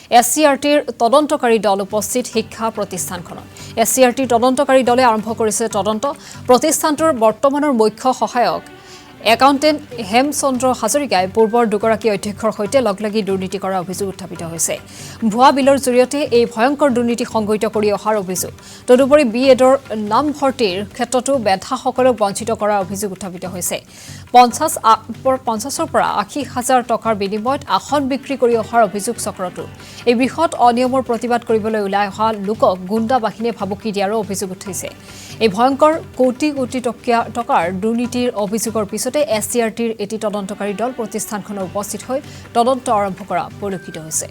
SCRTৰ তদন্তকাৰী দল উপস্থিত শিক্ষা প্ৰতিষ্ঠানখনত SCRTৰ তদন্তকাৰী দলে আৰম্ভ কৰিছে তদন্ত প্ৰতিষ্ঠানটোৰ বৰ্তমানৰ মুখ্য সহায়ক একাউণ্টেণ্ট হেমচন্দ্ৰ হাজৰিকাই পূৰ্বৰ দুগৰাকী অধ্যক্ষৰ সৈতে লগলাগি দুৰ্নীতি কৰাৰ অভিযোগ উত্থাপিত হৈছে ভুৱা বিলৰ জৰিয়তে এই ভয়ংকৰ দুৰ্নীতি সংঘটিত কৰি অহাৰ অভিযোগ তদুপৰি BEdৰ নাম ভৰ্তিৰ ক্ষেত্ৰতো মেধাসকলক বঞ্চিত কৰাৰ অভিযোগ উত্থাপিত হৈছে 50ৰ পৰা 80,000 টকাৰ বিনিময়ত আসন বিক্ৰী কৰি অহাৰ অভিযোগ চক্ৰটো এই বৃহৎ অনিয়মৰ প্ৰতিবাদ কৰিবলৈ ওলাই অহা লোকক গুণ্ডা বাহিনীয়ে ভাবুকি দিয়াৰো অভিযোগ উঠিছে এই ভয়ংকৰ কোটি কোটি টকাৰ দুৰ্নীতিৰ অভিযোগৰ পিছতে SCRTৰ এটি তদন্তকাৰী দল প্ৰতিষ্ঠানখনৰ উপস্থিত হৈ তদন্ত আৰম্ভ কৰা পৰিলক্ষিত হৈছে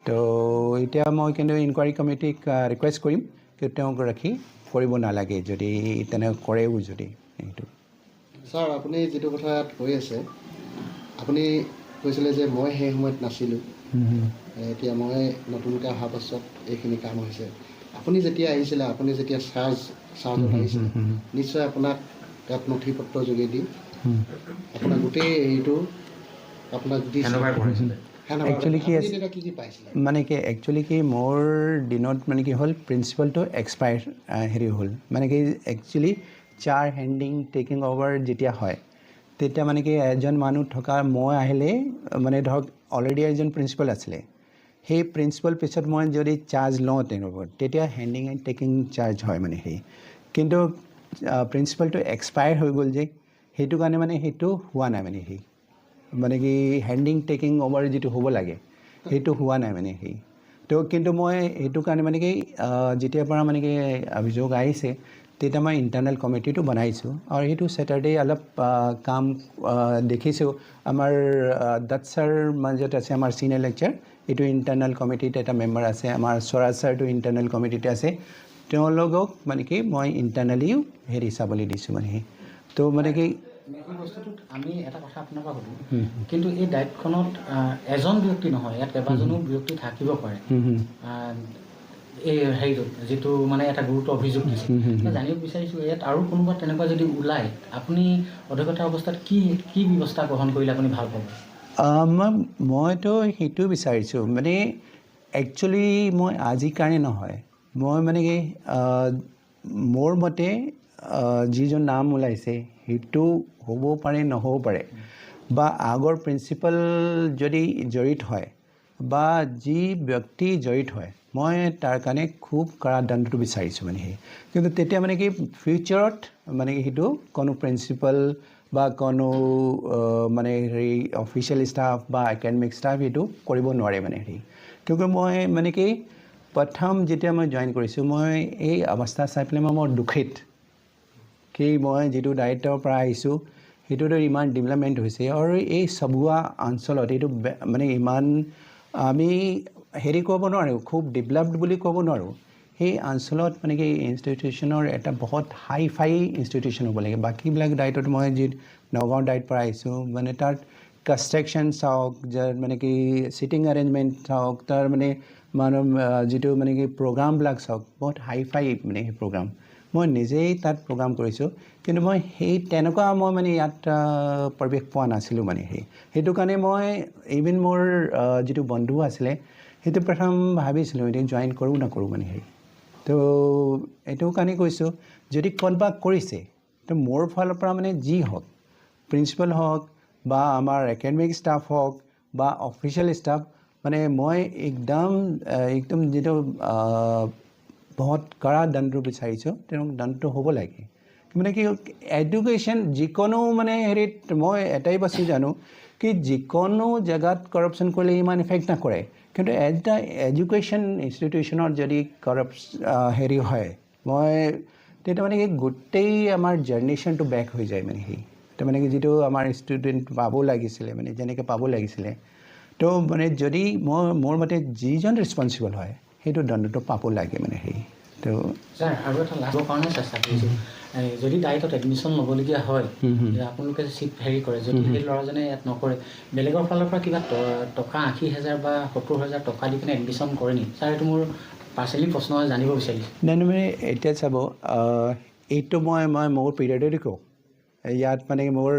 তো এতিয়া মই কিন্তু ইনকুৱাৰী কমিটিক ৰিকুৱেষ্ট কৰিম যে তেওঁক ৰাখি কৰিব নালাগে যদি তেনে কৰেও যদি এইটো ছাৰ আপুনি যিটো কথা কৈ আছে আপুনি কৈছিলে যে মই সেই সময়ত নাছিলোঁ এতিয়া মই নতুনকৈ অহাৰ পাছত এইখিনি কাম হৈছে আপুনি যেতিয়া আহিছিলে আপুনি যেতিয়া চাৰ্জত আহিছিলে নিশ্চয় আপোনাক তাত নথি পত্ৰ যোগেদি আপোনাক গোটেই হেৰিটো আপোনাক দিছিলে একচুৱেলি কি আছে মানে কি একচুৱেলি কি মোৰ দিনত মানে কি হ'ল প্ৰিন্সিপালটো এক্সপায়াৰ হেৰি হ'ল মানে কি actually sir handing taking over যেতিয়া হয় তেতিয়া মানে কি এজন মানুহ থকা মই আহিলে মানে ধৰক অলৰেডি এজন প্ৰিন্সিপাল আছিলে সেই প্ৰিন্সিপাল পিছত মই যদি চাৰ্জ লওঁ তেওঁৰ তেতিয়া হেণ্ডিং এণ্ড টেকিং চাৰ্জ হয় মানে সেই কিন্তু প্ৰিন্সিপালটো এক্সপায়াৰ হৈ গ'ল যে সেইটো কাৰণে মানে সেইটো হোৱা নাই মানে সেই মানে কি হেণ্ডিং টেকিং অভাৰ যিটো হ'ব লাগে সেইটো হোৱা নাই মানে সেই তো কিন্তু মই সেইটো কাৰণে মানে কি যেতিয়াৰ পৰা মানে কি অভিযোগ আহিছে তেতিয়া মই ইণ্টাৰনেল কমিটিটো বনাইছোঁ আৰু সেইটো ছেটাৰডে অলপ কাম দেখিছোঁ আমাৰ দত্ত ছাৰ মাজত আছে আমাৰ চিনিয়ৰ লেকচাৰ এইটো ইণ্টাৰনেল কমিটিত এটা মেম্বাৰ আছে আমাৰ স্বৰাজ ছাৰটো ইণ্টাৰনেল কমিটিতে আছে তেওঁলোকক মানে কি মই ইণ্টাৰনেলিও হেৰি চাবলৈ দিছোঁ মানে তো মানে কি এই বস্তুটোত আমি এটা কথা আপোনাৰ পৰা সুধোঁ কিন্তু এই দায়িত্বখনত এজন ব্যক্তি নহয় ইয়াত কেইবাজনো ব্যক্তি থাকিব পাৰে এই হেৰিটোত যিটো মানে এটা গুৰুত্ব অভিযোগ দিছে জানিব বিচাৰিছোঁ ইয়াত আৰু কোনোবা তেনেকুৱা যদি ওলায় আপুনি অধ্যক্ষতাৰ অৱস্থাত কি ব্যৱস্থা গ্ৰহণ কৰিলে আপুনি ভাল পাব মইতো সেইটো বিচাৰিছোঁ মানে একচুৱেলি মই আজিৰ কাৰণে নহয় মই মানে কি মোৰ মতে যিজন নাম ওলাইছে সেইটো হ'ব পাৰে নহ'ব পাৰে বা আগৰ প্ৰিন্সিপাল যদি জড়িত হয় বা যি ব্যক্তি জড়িত হয় মই তাৰ কাৰণে খুব কাৰা দণ্ডটো বিচাৰিছোঁ মানে সেই কিন্তু তেতিয়া মানে কি ফিউচাৰত মানে কি সেইটো কোনো প্ৰিন্সিপাল বা কোনো মানে হেৰি অফিচিয়েল ষ্টাফ বা একাডেমিক ষ্টাফ সেইটো কৰিব নোৱাৰে মানে হেৰি কিয়নো মই মানে কি প্ৰথম যেতিয়া মই জইন কৰিছোঁ মই এই অৱস্থা চাই পেলাই মই দুখিত কি মই যিটো দায়িত্বৰ পৰা আহিছোঁ সেইটোতো ইমান ডেভেলপমেণ্ট হৈছে আৰু এই চবুৱা অঞ্চলত এইটো মানে ইমান আমি হেৰি ক'ব নোৱাৰোঁ খুব ডেভেলপড বুলি ক'ব নোৱাৰোঁ সেই অঞ্চলত মানে কি ইনষ্টিটিউশ্যনৰ এটা বহুত হাই ফাই ইনষ্টিটিউশ্যন হ'ব লাগে বাকীবিলাক দায়িত্বত মই যি নগাঁও দায়িত্বৰ পৰা আহিছোঁ মানে তাত কনষ্ট্ৰাকশ্যন চাওক মানে কি ছিটিং এৰেঞ্জমেণ্ট চাওক তাৰ মানে যিটো মানে কি প্ৰগ্ৰামবিলাক চাওক বহুত হাই ফাই মানে সেই প্ৰগ্ৰাম মই নিজেই তাত প্ৰগ্ৰাম কৰিছোঁ কিন্তু মই সেই তেনেকুৱা মই মানে ইয়াত পৰিৱেশ পোৱা নাছিলোঁ মানে সেইটো কাৰণে মই ইভিন মোৰ যিটো বন্ধু আছিলে সেইটো প্ৰথম ভাবিছিলোঁ এতিয়া জইন কৰোঁ নকৰোঁ মানে তো এইটো কাৰণে কৈছোঁ যদি কোনোবা কৰিছে তো মোৰ ফালৰ পৰা মানে যি হওক প্ৰিন্সিপাল হওক বা আমাৰ একাডেমিক ষ্টাফ হওক বা অফিচিয়েল ষ্টাফ মানে মই একদম যিটো বহুত কাৰা দণ্ড বিচাৰিছোঁ তেওঁক দণ্ডটো হ'ব লাগে মানে কি এডুকেশ্যন যিকোনো মানে হেৰিত মই এটাই বস্তু জানো কি যিকোনো জেগাত কৰাপশ্যন কৰিলে ইমান ইফেক্ট নকৰে কিন্তু এটা এডুকেশ্যন ইনষ্টিটিউশ্যনত যদি হেৰি হয় মই তেতিয়া মানে কি গোটেই আমাৰ জেনেৰেশ্যনটো বেক হৈ যায় মানে তাৰ মানে কি যিটো আমাৰ ষ্টুডেণ্ট পাব লাগিছিলে মানে যেনেকৈ পাব লাগিছিলে তো মানে যদি মোৰ মতে যিজন ৰেছপনচিবল হয় সেইটো দণ্ডটো পাব লাগে মানে তো ছাৰ আৰু এটা লাভৰ কাৰণে চেষ্টা কৰিছোঁ যদি দায়িত্বত এডমিশ্যন ল'বলগীয়া হয় আপোনালোকে চিট হেৰি কৰে যদি সেই ল'ৰাজনে ইয়াত নকৰে বেলেগৰ ফালৰ পৰা কিবা টকা 80,000 বা 70,000 টকা দি কিনে এডমিশ্যন কৰে নি ছাৰ এইটো মোৰ পাৰ্চনেলি প্ৰশ্ন জানিব বিচাৰিছোঁ নাই মানে এতিয়া চাব এইটো মই মোৰ পিৰিয়ডতে কওঁ ইয়াত মানে মোৰ